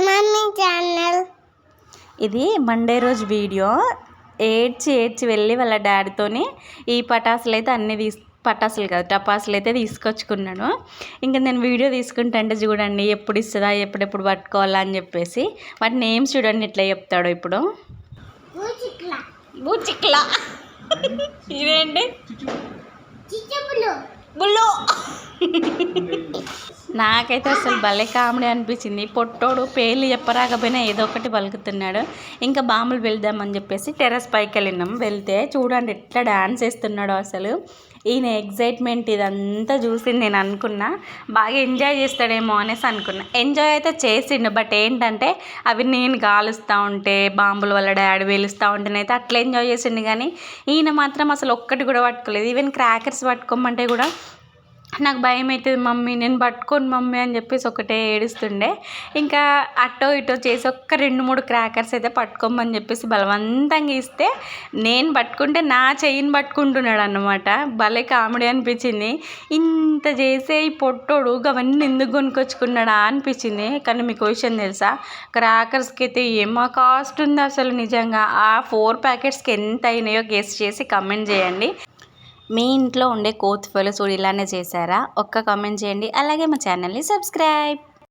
Mummy channel. ఇది Monday రోజు video. ఏడ్చి వెళ్ళి వాళ్ళ డాడీతోని ఈ పటాసులు అయితే అన్నీ పటాసులు కాదు టపాసులు అయితే తీసుకొచ్చుకున్నాను. ఇంకా నేను వీడియో తీసుకుంటే చూడండి ఎప్పుడు ఇస్తుందా ఎప్పుడెప్పుడు పట్టుకోవాలా అని చెప్పేసి వాటి నేమ్స్ చూడండి ఎట్లా చెప్తాడో ఇప్పుడు. బూచిక్లా ఇదేంటి బుల్లో. నాకైతే అసలు భలే కామెడీ అనిపించింది. పొట్టోడు పేర్లు చెప్పరాకపోయినా ఏదో ఒకటి పలుకుతున్నాడు. ఇంకా బాంబులు వెళ్దామని చెప్పేసి టెర్రస్ పైకి వెళ్ళినాం. వెళ్తే చూడండి ఎట్లా డాన్స్ వేస్తున్నాడో అసలు. ఈయన ఎగ్జైట్మెంట్ ఇదంతా చూసి నేను అనుకున్నా బాగా ఎంజాయ్ చేస్తాడేమో అనేసి అనుకున్నా. ఎంజాయ్ అయితే చేసిండు, బట్ ఏంటంటే అవి నేను కాలుస్తూ ఉంటే బాంబుల వల్ల డాడీ వెలుస్తూ ఉంటేనైతే అట్లా ఎంజాయ్ చేసిండు. కానీ ఈయన మాత్రం అసలు ఒక్కటి కూడా పట్టుకోలేదు. ఈవెన్ క్రాకర్స్ పట్టుకోమంటే కూడా నాకు భయం అవుతుంది మమ్మీ, నేను పట్టుకోను మమ్మీ అని చెప్పేసి ఒకటే ఏడుస్తుండే. ఇంకా అటో ఇటో చేసి ఒక్క 2-3 క్రాకర్స్ అయితే పట్టుకోమని చెప్పేసి బలవంతంగా ఇస్తే నేను పట్టుకుంటే నా చెయ్యిని పట్టుకుంటున్నాడు అన్నమాట. భలే కామెడీ అనిపించింది. ఇంత చేసే ఈ పొట్టోడు అవన్నీ ఎందుకు కొనుక్కొచ్చుకున్నాడా అనిపించింది. కానీ మీకు విషయం తెలుసా, క్రాకర్స్కి అయితే ఏమో కాస్ట్ ఉంది అసలు నిజంగా. ఆ 4 ప్యాకెట్స్కి ఎంత అయినాయో గెస్ చేసి కమెంట్ చేయండి. మీ ఇంట్లో ఉండే కోతిఫలు చూడు ఇలానే చేశారా? ఒక్క కామెంట్ చేయండి. అలాగే మా ఛానల్ని సబ్స్క్రైబ్.